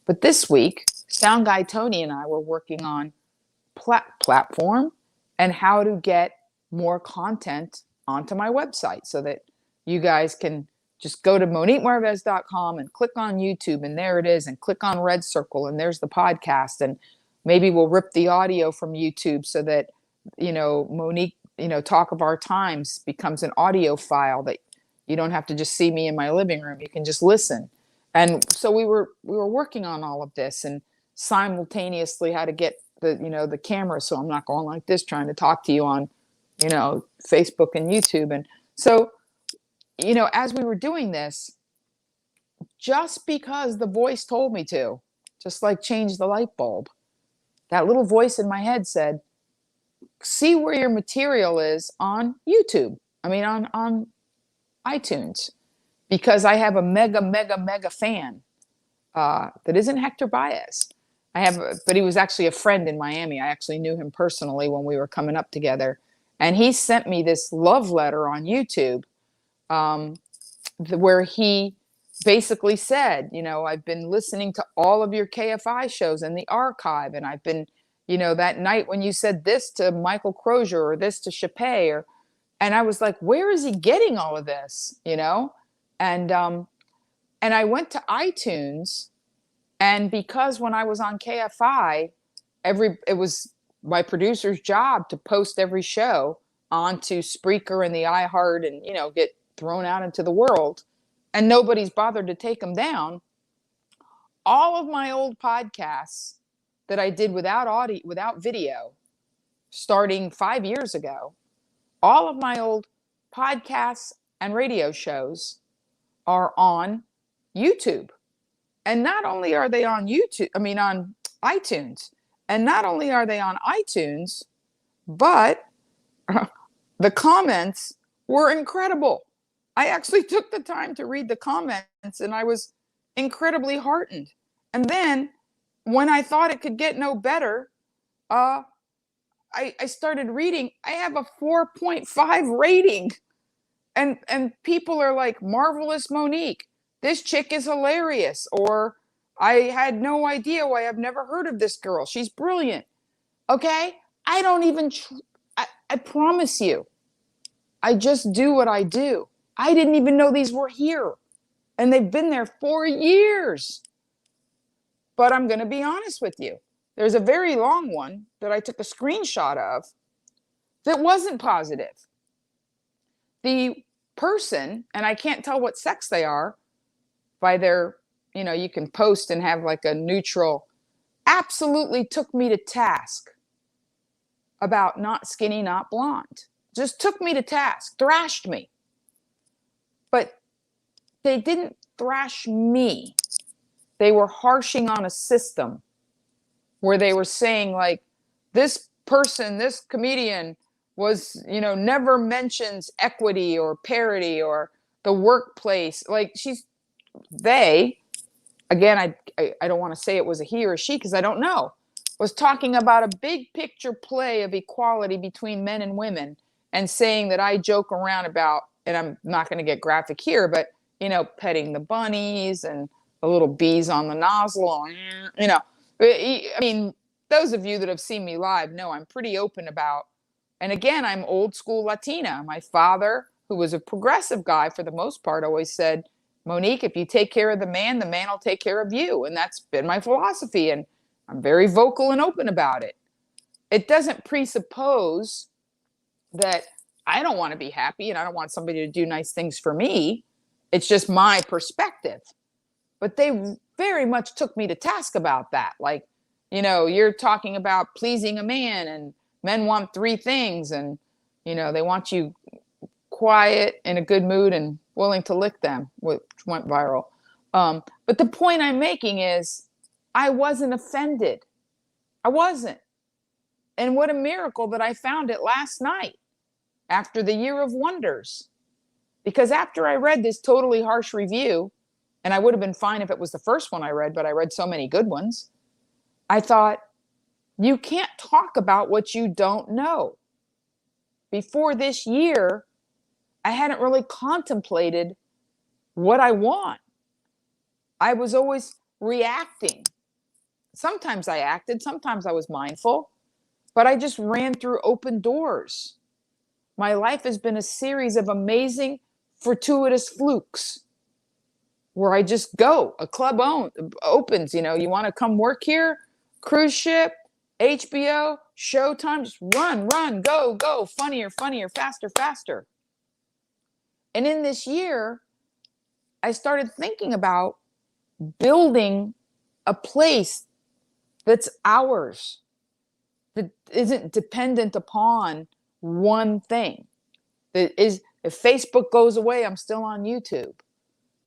Speaker 1: But this week, Sound Guy Tony and I were working on platform and how to get more content onto my website so that you guys can just go to MONIQUEMARVEZ.com and click on YouTube, and there it is, and click on Red Circle, and there's the podcast, and maybe we'll rip the audio from YouTube so that, Monique, Talk of Our Times becomes an audio file that you don't have to just see me in my living room. You can just listen. And so we were working on all of this and simultaneously how to get the camera so I'm not going like this trying to talk to you on, Facebook and YouTube. And so, as we were doing this, just because the voice told me to, just like change the light bulb, that little voice in my head said, see where your material is on YouTube. On iTunes, because I have a mega fan that isn't Hector Baez. But he was actually a friend in Miami. I actually knew him personally when we were coming up together. And he sent me this love letter on YouTube where he basically said, I've been listening to all of your KFI shows in the archive. And I've been, that night when you said this to Michael Crozier or this to Chappé, and I was like, where is he getting all of this? And I went to iTunes, and because when I was on KFI, it was my producer's job to post every show onto Spreaker and the iHeart and, get thrown out into the world, and nobody's bothered to take them down. All of my old podcasts that I did without audio, without video, starting 5 years ago, all of my old podcasts and radio shows are on YouTube. And not only are they on on iTunes, and not only are they on iTunes, but the comments were incredible. I actually took the time to read the comments, and I was incredibly heartened. And then when I thought it could get no better, I started reading. I have a 4.5 rating. And people are like, marvelous Monique. This chick is hilarious. Or I had no idea why I've never heard of this girl. She's brilliant. Okay? I don't even, I promise you, I just do what I do. I didn't even know these were here. And they've been there for years. But I'm going to be honest with you. There's a very long one that I took a screenshot of that wasn't positive. The person, and I can't tell what sex they are by their, you can post and have like a neutral, absolutely took me to task about not skinny, not blonde. Just took me to task, thrashed me. But they didn't thrash me. They were harshing on a system where they were saying like, this person, this comedian was, never mentions equity or parity or the workplace. Like again, I don't want to say it was a he or she because I don't know, was talking about a big picture play of equality between men and women and saying that I joke around about, and I'm not going to get graphic here, but, petting the bunnies and the little bees on the nozzle, I mean, those of you that have seen me live know I'm pretty open about, and again, I'm old school Latina. My father, who was a progressive guy for the most part, always said, Monique, if you take care of the man will take care of you. And that's been my philosophy. And I'm very vocal and open about it. It doesn't presuppose that I don't want to be happy and I don't want somebody to do nice things for me. It's just my perspective. But they very much took me to task about that. Like, you're talking about pleasing a man, and men want 3 things, and, they want you quiet, in a good mood, and willing to lick them, which went viral. But the point I'm making is I wasn't offended. I wasn't. And what a miracle that I found it last night after the year of wonders. Because after I read this totally harsh review, and I would have been fine if it was the first one I read, but I read so many good ones, I thought, you can't talk about what you don't know. Before this year, I hadn't really contemplated what I want. I was always reacting. Sometimes I acted, sometimes I was mindful, but I just ran through open doors. My life has been a series of amazing, fortuitous flukes where I just go. A club opens, you want to come work here? Cruise ship, HBO, Showtime, just run, go, funnier, faster. And in this year, I started thinking about building a place that's ours, that isn't dependent upon one thing. That is, if Facebook goes away, I'm still on YouTube.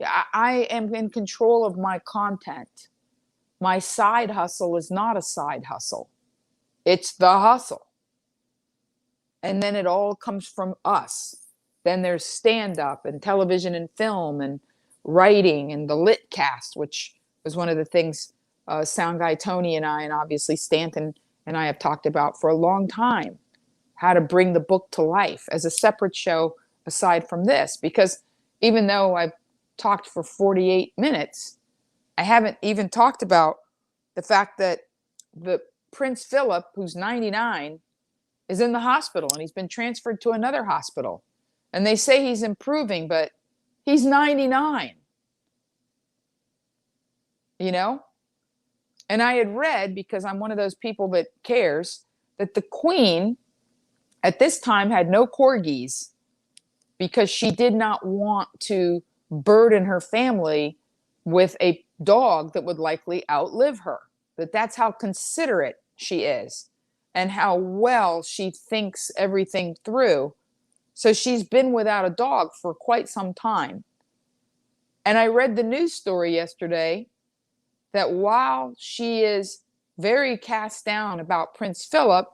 Speaker 1: I am in control of my content. My side hustle is not a side hustle. It's the hustle. And then it all comes from us. Then there's stand-up and television and film and writing and the lit cast, which was one of the things sound guy Tony and I, and obviously Stanton and I have talked about for a long time, how to bring the book to life as a separate show aside from this. Because even though I've talked for 48 minutes, I haven't even talked about the fact that the Prince Philip, who's 99, is in the hospital and he's been transferred to another hospital. And they say he's improving, but he's 99. And I had read, because I'm one of those people that cares, that the Queen at this time had no corgis because she did not want to burden her family with a dog that would likely outlive her. That's how considerate she is and how well she thinks everything through. So she's been without a dog for quite some time. And I read the news story yesterday that while she is very cast down about Prince Philip,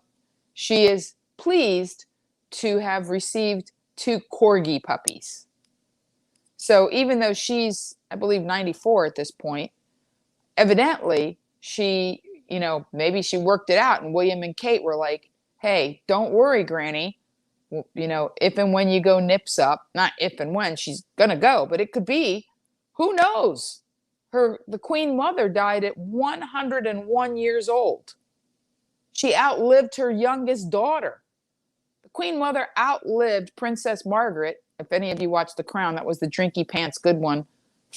Speaker 1: she is pleased to have received 2 corgi puppies. So even though she's, I believe, 94 at this point, evidently she, maybe she worked it out, and William and Kate were like, hey, don't worry, Granny. If and when you go nips up, not if and when she's going to go, but it could be, who knows? The Queen Mother died at 101 years old. She outlived her youngest daughter. The Queen Mother outlived Princess Margaret. If any of you watched The Crown, that was the drinky pants good one,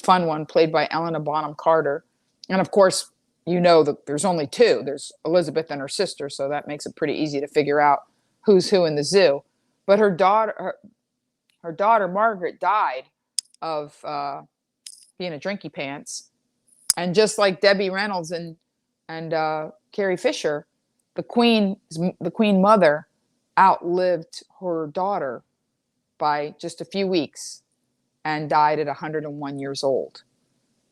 Speaker 1: fun one, played by Helena Bonham Carter. And of course, that there's only 2. There's Elizabeth and her sister, so that makes it pretty easy to figure out who's who in the zoo. But her daughter Margaret died of being a drinky pants. And just like Debbie Reynolds and Carrie Fisher, the Queen Mother outlived her daughter by just a few weeks and died at 101 years old,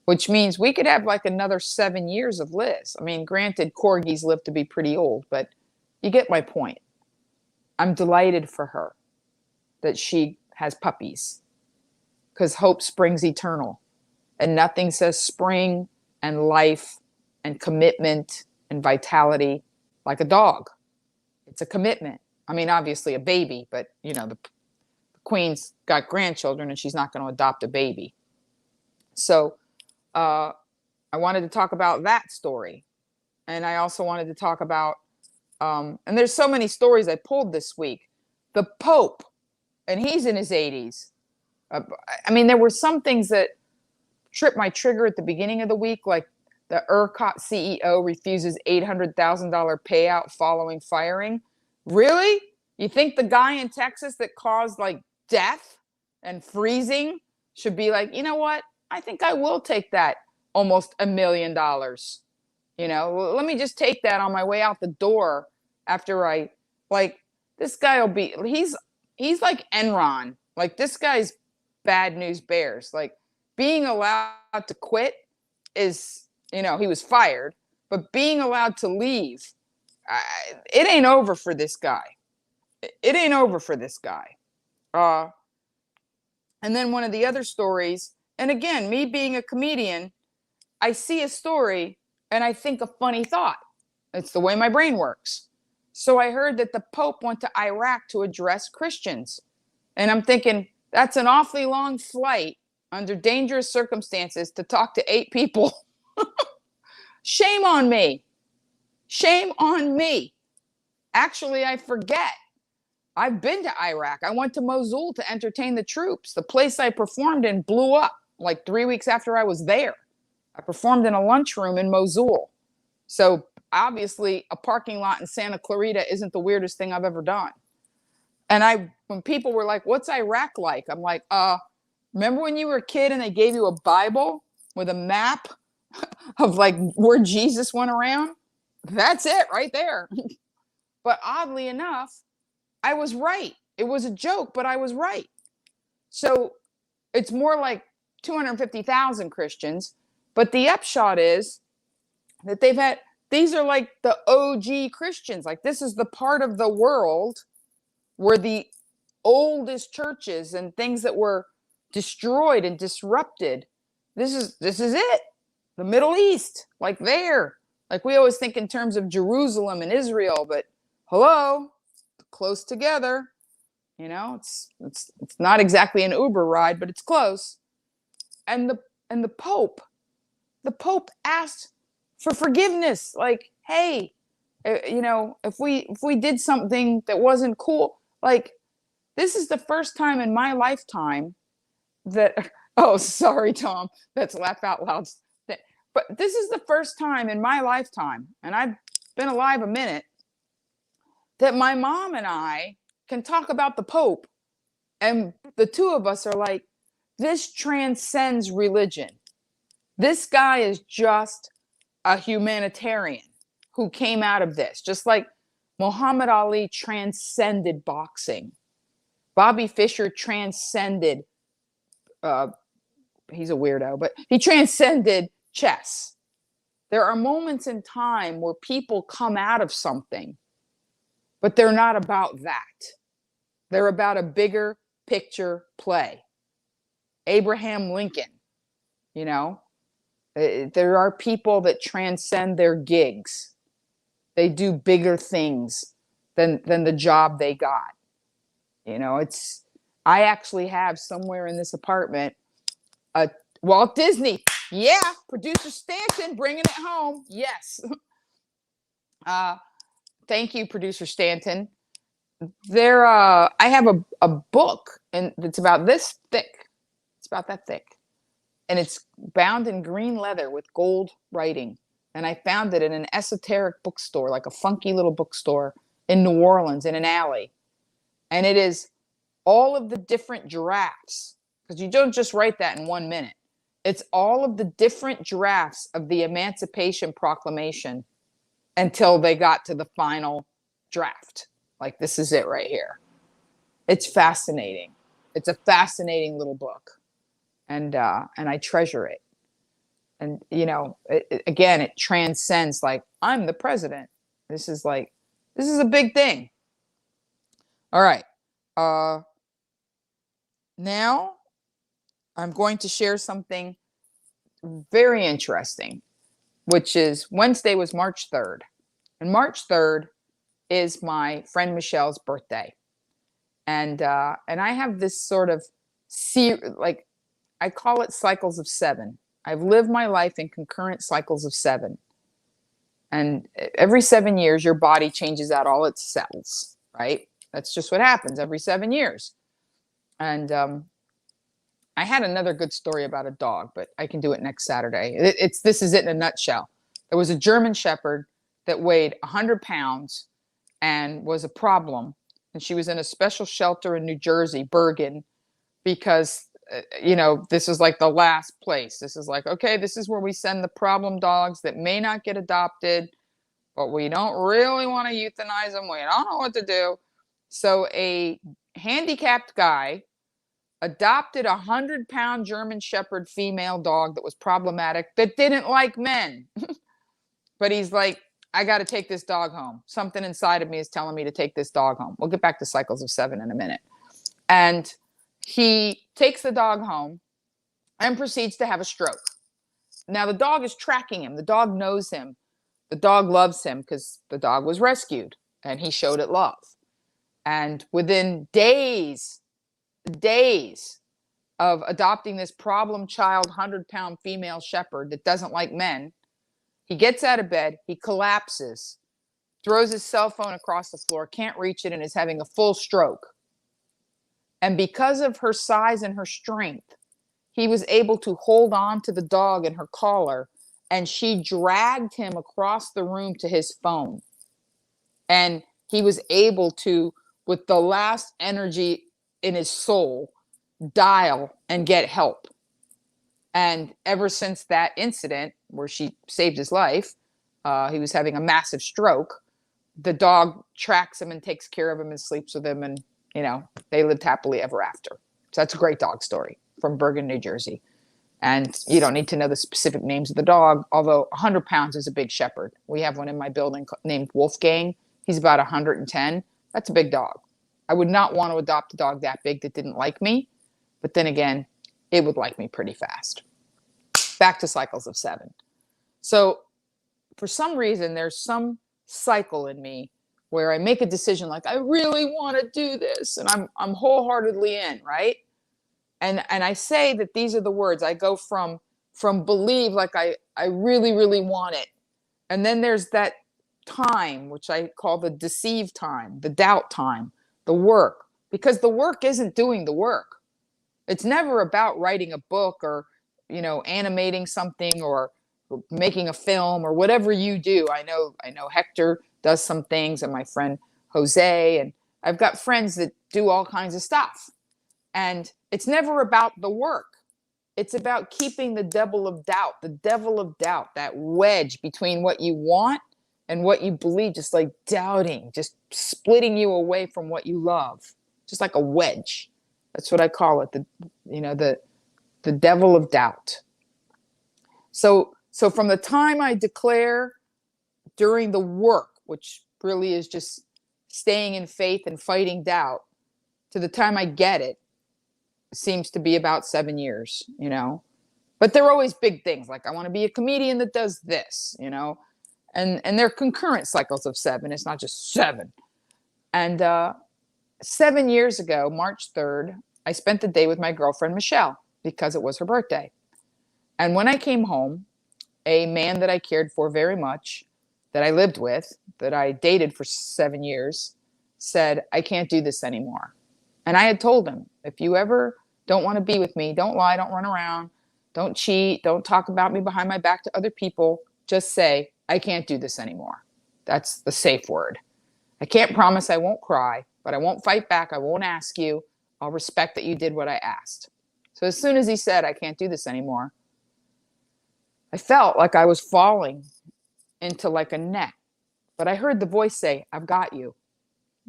Speaker 1: which means we could have like another 7 years of Liz. I mean, granted, corgis live to be pretty old, but you get my point. I'm delighted for her that she has puppies, because hope springs eternal, and nothing says spring and life and commitment and vitality like a dog. It's a commitment. I mean, obviously a baby, but you know, the queen's got grandchildren and she's not going to adopt a baby. So I wanted to talk about that story. And I also wanted to talk about, and there's so many stories I pulled this week. The Pope, and he's in his 80s. I mean, there were some things that tripped my trigger at the beginning of the week, like the ERCOT CEO refuses $800,000 payout following firing. Really? You think the guy in Texas that caused like death and freezing should be like, you know what? I think I will take that almost $1 million. You know, let me just take that on my way out the door after I, like, this guy will be, he's like Enron. Like, this guy's bad news bears. Like, being allowed to quit is, you know, he was fired, but being allowed to leave, it ain't over for this guy. It ain't over for this guy. And then one of the other stories, and again, me being a comedian, I see a story and I think a funny thought. It's the way my brain works. So I heard that the Pope went to Iraq to address Christians. And I'm thinking, that's an awfully long flight under dangerous circumstances to talk to 8 people. Shame on me. Shame on me. Actually, I forget. I've been to Iraq. I went to Mosul to entertain the troops. The place I performed in blew up like 3 weeks after I was there. I performed in a lunchroom in Mosul. So obviously a parking lot in Santa Clarita isn't the weirdest thing I've ever done. And when people were like, what's Iraq like? I'm like, remember when you were a kid and they gave you a Bible with a map of like where Jesus went around? That's it right there. But oddly enough, I was right. It was a joke, but I was right. So it's more like 250,000 Christians. But the upshot is that these are like the OG Christians. Like, this is the part of the world where the oldest churches and things that were destroyed and disrupted. This is it. The Middle East, like there. Like, we always think in terms of Jerusalem and Israel, but hello, close together. You know, it's not exactly an Uber ride, but it's close. And the Pope asked for forgiveness. Like, hey, you know, if we did something that wasn't cool, like, this is the first time in my lifetime that, oh, sorry, Tom, that's laugh out loud. But this is the first time in my lifetime, and I've been alive a minute, that my mom and I can talk about the Pope, and the two of us are like, this transcends religion. This guy is just a humanitarian who came out of this, just like Muhammad Ali transcended boxing. Bobby Fischer transcended, he's a weirdo, but he transcended chess. There are moments in time where people come out of something, but they're not about that. They're about a bigger picture play. Abraham Lincoln, you know, there are people that transcend their gigs. They do bigger things than the job they got. You know, I actually have somewhere in this apartment a Walt Disney. Yeah, producer Stanton bringing it home. Yes. Thank you, producer Stanton. I have a book, and it's about this thick. It's about that thick. And it's bound in green leather with gold writing. And I found it in an esoteric bookstore, like a funky little bookstore in New Orleans in an alley. And it is all of the different drafts, because you don't just write that in 1 minute. It's all of the different drafts of the Emancipation Proclamation until they got to the final draft. Like, this is it right here. It's fascinating. It's a fascinating little book. And I treasure it. And, you know, again, it transcends, like, I'm the president. This is a big thing. All right. Now I'm going to share something very interesting, which is Wednesday was March 3rd. And March 3rd is my friend Michelle's birthday. And I have this sort of like, I call it cycles of 7. I've lived my life in concurrent cycles of 7. And every 7 years, your body changes out all its cells, right? That's just what happens every 7 years. And I had another good story about a dog, but I can do it next Saturday. This is it in a nutshell. There was a German Shepherd that weighed 100 pounds and was a problem. And she was in a special shelter in New Jersey, Bergen, because, this is like the last place. This is like, okay, this is where we send the problem dogs that may not get adopted, but we don't really want to euthanize them. We don't know what to do. So a handicapped guy adopted a 100-pound German Shepherd female dog that was problematic, that didn't like men. But he's like, I got to take this dog home. Something inside of me is telling me to take this dog home. We'll get back to cycles of 7 in a minute. And he takes the dog home and proceeds to have a stroke. Now, the dog is tracking him. The dog knows him. The dog loves him because the dog was rescued and he showed it love. And within days of adopting this problem child 100-pound female shepherd that doesn't like men, he gets out of bed, he collapses, throws his cell phone across the floor, can't reach it, and is having a full stroke. And because of her size and her strength, he was able to hold on to the dog in her collar, and she dragged him across the room to his phone. And he was able to, with the last energy in his soul, dial and get help. And ever since that incident where she saved his life, he was having a massive stroke, the dog tracks him and takes care of him and sleeps with him, and they lived happily ever after. So that's a great dog story from Bergen, New Jersey. And you don't need to know the specific names of the dog, although 100 pounds is a big shepherd. We have one in my building named Wolfgang. He's about 110. That's a big dog. I would not want to adopt a dog that big that didn't like me. But then again, it would like me pretty fast. Back to cycles of 7. So for some reason, there's some cycle in me where I make a decision like, I really want to do this. And I'm wholeheartedly in, right? And I say that these are the words. I go from believe, like I really, really want it. And then there's that time, which I call the deceive time, the doubt time, the work. Because the work isn't doing the work. It's never about writing a book or, animating something or making a film or whatever you do. I know Hector does some things, and my friend Jose, and I've got friends that do all kinds of stuff. And it's never about the work. It's about keeping the devil of doubt, that wedge between what you want and what you believe, just like doubting, just splitting you away from what you love, just like a wedge. That's what I call it, the devil of doubt. So from the time I declare during the work, which really is just staying in faith and fighting doubt, to the time I get it, seems to be about 7 years, But they're always big things, like I want to be a comedian that does this, And they're concurrent cycles of 7. It's not just 7. And 7 years ago, March 3rd, I spent the day with my girlfriend, Michelle, because it was her birthday. And when I came home, a man that I cared for very much, that I lived with, that I dated for 7 years, said, I can't do this anymore. And I had told him, if you ever don't want to be with me, don't lie, don't run around, don't cheat, don't talk about me behind my back to other people. Just say, I can't do this anymore. That's the safe word. I can't promise I won't cry, but I won't fight back. I won't ask you. I'll respect that you did what I asked. So as soon as he said, I can't do this anymore, I felt like I was falling into like a net. But I heard the voice say, I've got you.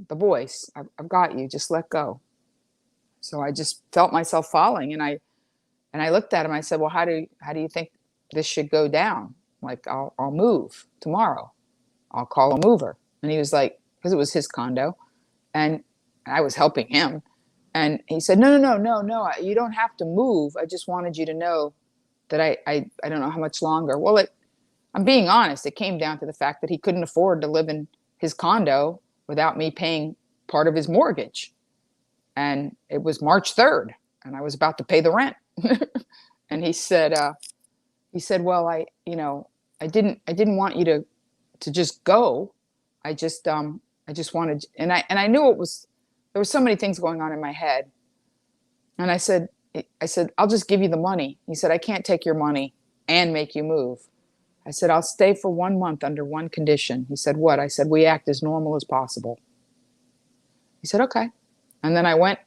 Speaker 1: The voice, I've got you. Just let go. So I just felt myself falling. And I looked at him. I said, well, how do you think this should go down? Like, I'll move tomorrow. I'll call a mover. And he was like, because it was his condo. And I was helping him. And he said, no, you don't have to move. I just wanted you to know that I don't know how much longer. Well, I'm being honest. It came down to the fact that he couldn't afford to live in his condo without me paying part of his mortgage. And it was March 3rd, and I was about to pay the rent. And he said, well, I didn't want you to just go. I just wanted, and I knew there were so many things going on in my head. And I said, I'll just give you the money. He said, I can't take your money and make you move. I said, I'll stay for 1 month under one condition. He said, what? I said, we act as normal as possible. He said, okay. And then I went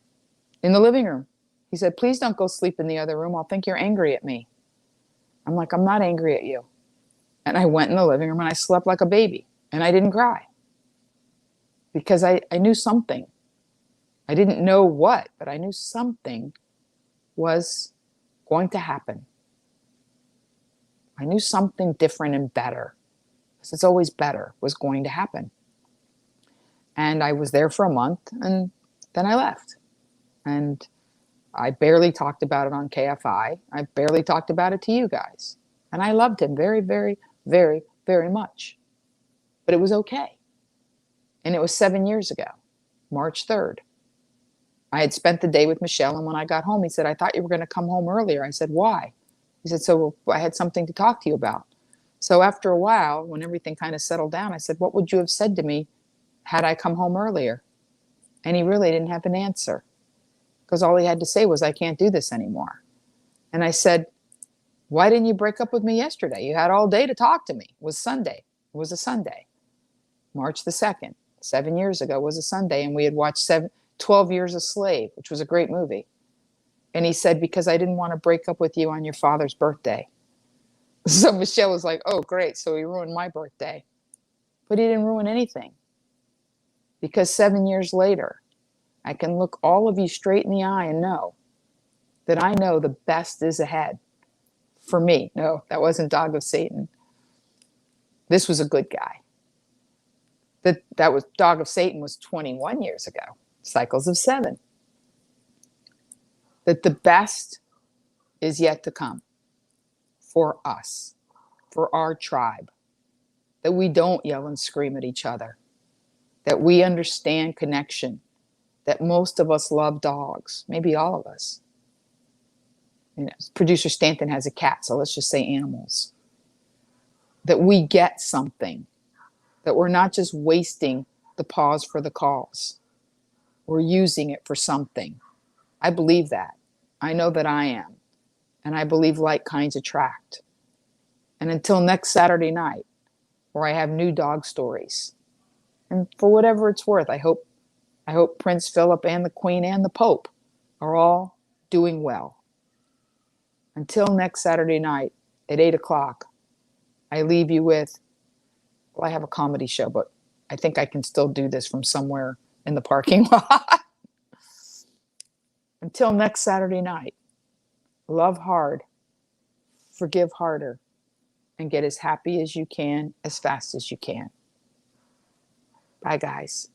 Speaker 1: in the living room. He said, please don't go sleep in the other room. I'll think you're angry at me. I'm like, I'm not angry at you. And I went in the living room and I slept like a baby. And I didn't cry. Because I knew something. I didn't know what, but I knew something was going to happen. I knew something different and better, because it's always better, was going to happen. And I was there for a month, and then I left. And I barely talked about it on KFI. I barely talked about it to you guys. And I loved him very, very, very, very much. But it was okay. And it was 7 years ago, March 3rd. I had spent the day with Michelle, and when I got home, he said, I thought you were going to come home earlier. I said, why? He said, so I had something to talk to you about. So after a while, when everything kind of settled down, I said, what would you have said to me had I come home earlier? And he really didn't have an answer, because all he had to say was, I can't do this anymore. And I said, why didn't you break up with me yesterday? You had all day to talk to me. It was Sunday. It was a Sunday. March the 2nd, 7 years ago, was a Sunday, and we had watched 12 Years a Slave, which was a great movie. And he said, because I didn't want to break up with you on your father's birthday. So Michelle was like, oh, great. So he ruined my birthday. But he didn't ruin anything. Because 7 years later, I can look all of you straight in the eye and know that I know the best is ahead for me. No, that wasn't Dog of Satan. This was a good guy. That was Dog of Satan was 21 years ago. Cycles of 7. That the best is yet to come for us, for our tribe. That we don't yell and scream at each other. That we understand connection. That most of us love dogs, maybe all of us. You know, Producer Stanton has a cat, so let's just say animals. That we get something. That we're not just wasting the pause for the cause. We're using it for something. I believe that. I know that I am. And I believe like kinds attract. And until next Saturday night, where I have new dog stories. And for whatever it's worth, I hope Prince Philip and the Queen and the Pope are all doing well. Until next Saturday night at 8 o'clock, I leave you with, well, I have a comedy show, but I think I can still do this from somewhere in the parking lot. Until next Saturday night, love hard, forgive harder, and get as happy as you can, as fast as you can. Bye, guys.